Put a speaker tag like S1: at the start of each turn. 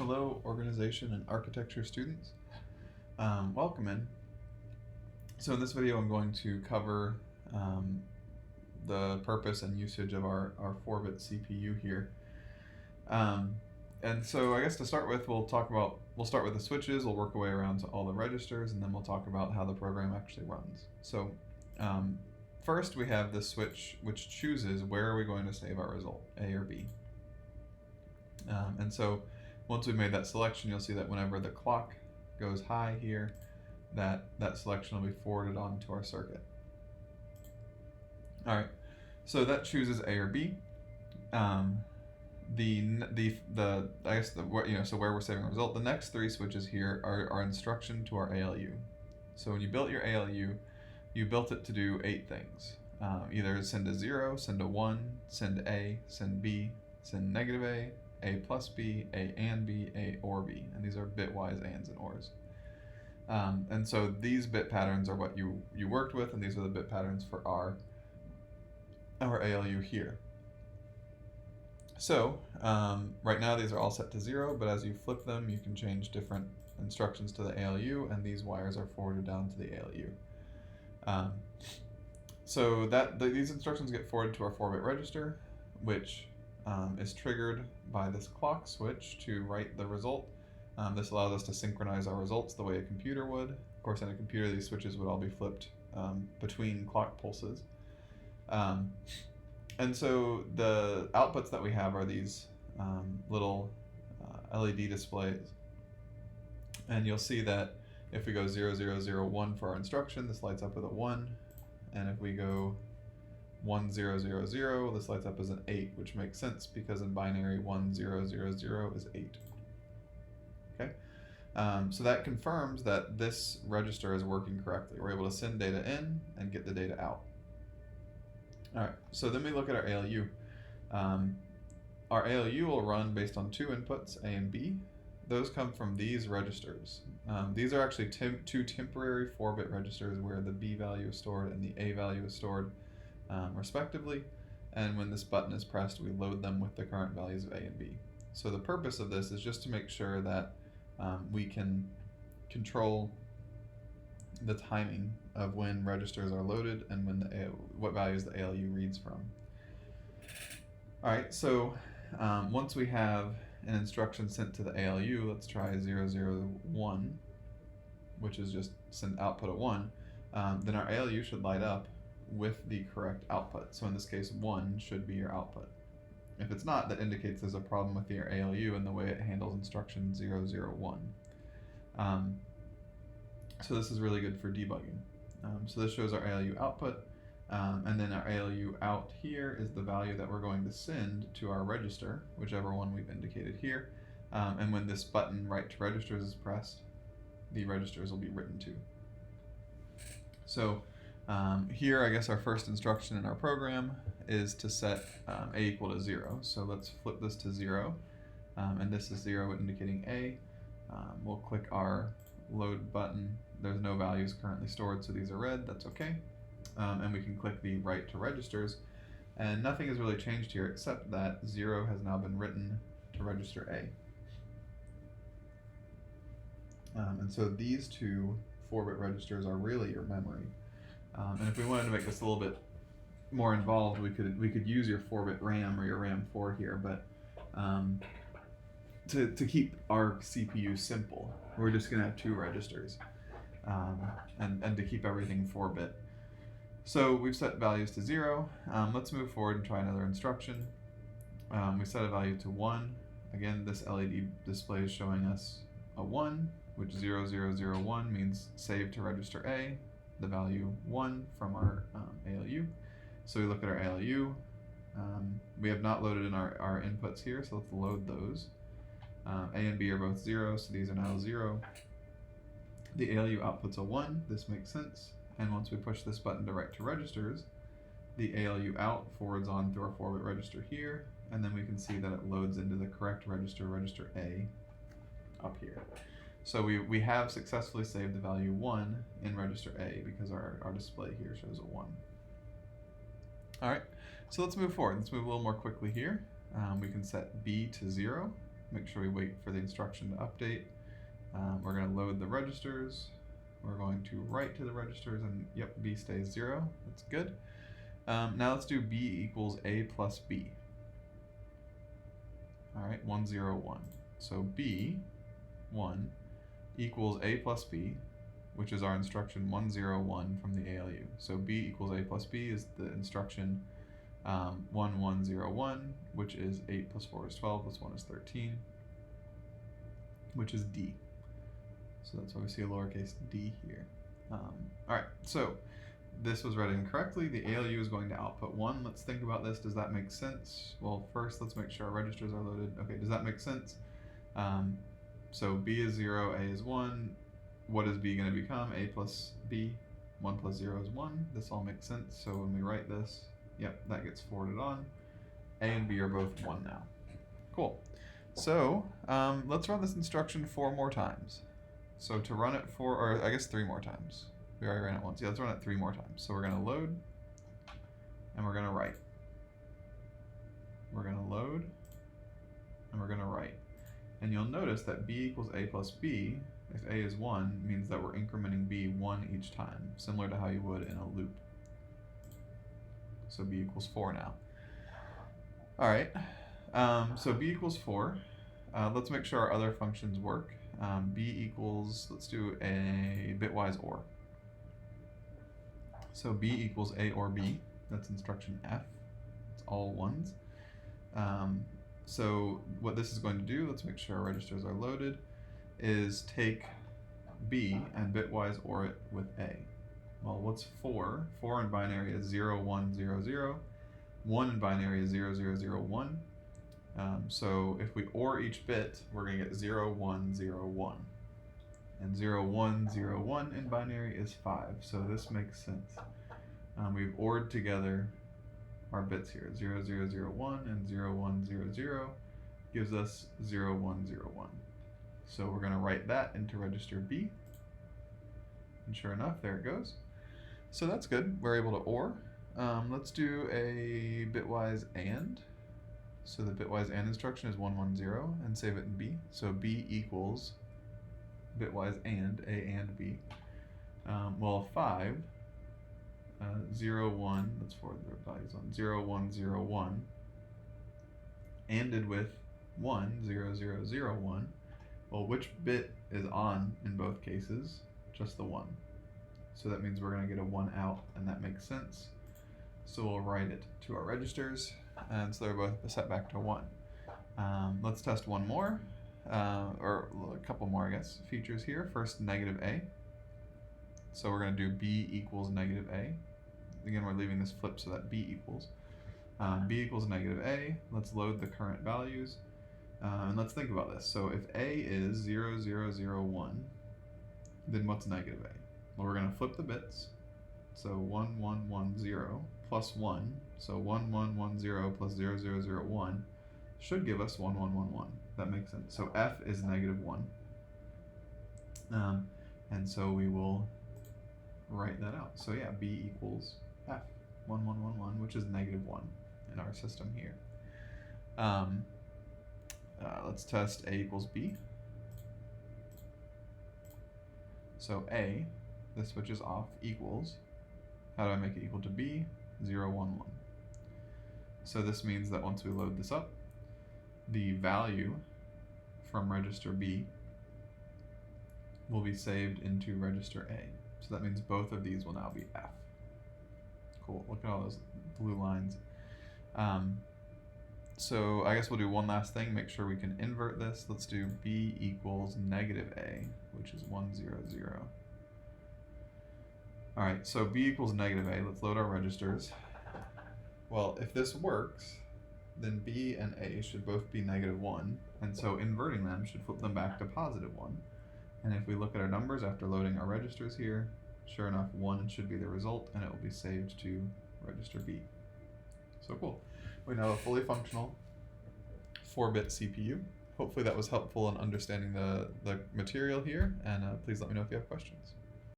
S1: Hello, organization and architecture students. Welcome in. So in this video, I'm going to cover the purpose and usage of our 4-bit CPU here. And so I guess to start with, we'll start with the switches, we'll work our way around to all the registers, and then we'll talk about how the program actually runs. So first we have the switch which chooses where are we going to save our result, A or B. And so once we've made that selection, you'll see that whenever the clock goes high here, that selection will be forwarded on to our circuit. All right, so that chooses A or B. So where we're saving a result, the next three switches here are our instruction to our ALU. So when you built your ALU, you built it to do 8 things. Either send a 0, send a 1, send A, send B, send negative A plus B, A and B, A or B, and these are bitwise ands and ors. And so these bit patterns are what you worked with, and these are the bit patterns for our ALU here. So right now these are all set to 0, but as you flip them, you can change different instructions to the ALU, and these wires are forwarded down to the ALU. So these instructions get forwarded to our 4-bit register, which is triggered by this clock switch to write the result. This allows us to synchronize our results the way a computer would. Of course, in a computer, these switches would all be flipped between clock pulses. And so the outputs that we have are these little LED displays. And you'll see that if we go 0, 0, 0, 1 for our instruction, this lights up with a 1. And if we go 1, 0, 0, 0, this lights up as an 8, which makes sense because in binary 1, 0, 0, 0 is 8. Okay, so that confirms that this register is working correctly. We're able to send data in and get the data out. All right, so then we look at our ALU. Our ALU will run based on 2 inputs, A and B. Those come from these registers. These are actually 2 temporary 4-bit registers where the B value is stored and the A value is stored respectively, and when this button is pressed, we load them with the current values of A and B. So the purpose of this is just to make sure that we can control the timing of when registers are loaded and when what values the ALU reads from. All right, so once we have an instruction sent to the ALU, let's try 0, 0, 1, which is just send output of 1, then our ALU should light up with the correct output. So in this case, 1 should be your output. If it's not, that indicates there's a problem with your ALU and the way it handles instruction 0, 0, 1. So this is really good for debugging. So this shows our ALU output, and then our ALU out here is the value that we're going to send to our register, whichever one we've indicated here. And when this button write to registers is pressed, the registers will be written to. So here, I guess our first instruction in our program is to set A equal to 0. So let's flip this to 0, and this is 0 indicating A. We'll click our load button. There's no values currently stored, so these are red, that's okay. And we can click the write to registers, and nothing has really changed here except that 0 has now been written to register A. And so these 2 4-bit registers are really your memory. And if we wanted to make this a little bit more involved, we could use your 4-bit RAM or your RAM 4 here, but to keep our CPU simple, we're just going to have 2 registers, and to keep everything 4-bit. So we've set values to 0. Let's move forward and try another instruction. We set a value to 1. Again, this LED display is showing us a 1, which 0, 0, 0, 1 means save to register A, the value 1 from our ALU. So we look at our ALU. We have not loaded in our inputs here, so let's load those. A and B are both 0, so these are now 0. The ALU outputs a 1, this makes sense. And once we push this button to write to registers, the ALU out forwards on through our 4-bit register here, and then we can see that it loads into the correct register, register A, up here. So we have successfully saved the value 1 in register A because our display here shows a 1. All right, so let's move forward. Let's move a little more quickly here. We can set B to 0. make sure we wait for the instruction to update. We're going to load the registers. We're going to write to the registers, and yep, B stays 0. That's good. Now let's do B equals A plus B. All right, 1, 0, 1. So B, 1, equals A plus B, which is our instruction 1, 0, 1 from the ALU. So B equals A plus B is the instruction 1, 1, 0, 1, which is 8 plus 4 is 12, plus 1 is 13, which is D. So that's why we see a lowercase d here. All right, so this was read incorrectly. The ALU is going to output 1. Let's think about this. Does that make sense? Well, first let's make sure our registers are loaded. Okay, does that make sense? So B is 0, A is 1. What is B going to become? A plus B. 1 plus 0 is 1. This all makes sense. So when we write this, yep, that gets forwarded on. A and B are both 1 now. Cool. So let's run this instruction 4 more times. So to run it 4, or I guess 3 more times. We already ran it once. Yeah, let's run it 3 more times. So we're going to load, and we're going to write. We're going to load, and we're going to write. And you'll notice that B equals A plus B, if A is 1, means that we're incrementing B 1 each time, similar to how you would in a loop. So B equals 4 now. All right, so B equals 4. Let's make sure our other functions work. B equals, let's do a bitwise OR. So B equals A or B, that's instruction F. It's all 1s. So what this is going to do, let's make sure our registers are loaded, is take B and bitwise OR it with A. Well, what's 4? 4 in binary is 0, 1, 0, 0. 1 in binary is 0, 0, 0, 1. So if we OR each bit, we're going to get 0, 1, 0, 1. And 0, 1, 0, 1 in binary is 5. So this makes sense. We've ORed together our bits here. 0, 0, 0, 1 and 0, 1, 0, 0 gives us 0, 1, 0, 1. So we're going to write that into register B. And sure enough, there it goes. So that's good. We're able to OR. Let's do a bitwise AND. So the bitwise AND instruction is 1, 1, 0, and save it in B. So B equals bitwise AND, A and B. Well, 5, 0, 1, let's forward the values on, 0, 1, 0, 1, ANDed with 1, 0, 0, 0, 1. Well, which bit is on in both cases? Just the 1. So that means we're going to get a 1 out, and that makes sense. So we'll write it to our registers, and so they're both set back to 1. Let's test one more, or a couple more, I guess, features here. First, negative A. So we're going to do B equals negative A. Again, we're leaving this flipped so that B equals. B equals negative A. Let's load the current values. And let's think about this. So if A is 0, 0, 0, 1, then what's negative A? Well, we're going to flip the bits. So 1, 1, 1, 0 plus 1. So 1, 1, 1, 0 plus 0, 0, 0, 1 should give us 1, 1, 1, 1. That makes sense. So F is negative 1. And so we will write that out. So yeah, B equals F, 1, 1, 1, 1, which is negative 1 in our system here. Let's test A equals B. So A, this switches off, equals, how do I make it equal to B? 0, 1, 1. So this means that once we load this up, the value from register B will be saved into register A. So that means both of these will now be F. Cool, look at all those blue lines. So I guess we'll do one last thing, make sure we can invert this. Let's do B equals negative A, which is 1, 0, 0. All right, so B equals negative A. Let's load our registers. Well, if this works, then B and A should both be negative 1, and so inverting them should flip them back to positive 1. And if we look at our numbers after loading our registers here, sure enough, 1 should be the result, and it will be saved to register B. So cool. We now have a fully functional 4-bit CPU. Hopefully that was helpful in understanding the material here, and please let me know if you have questions.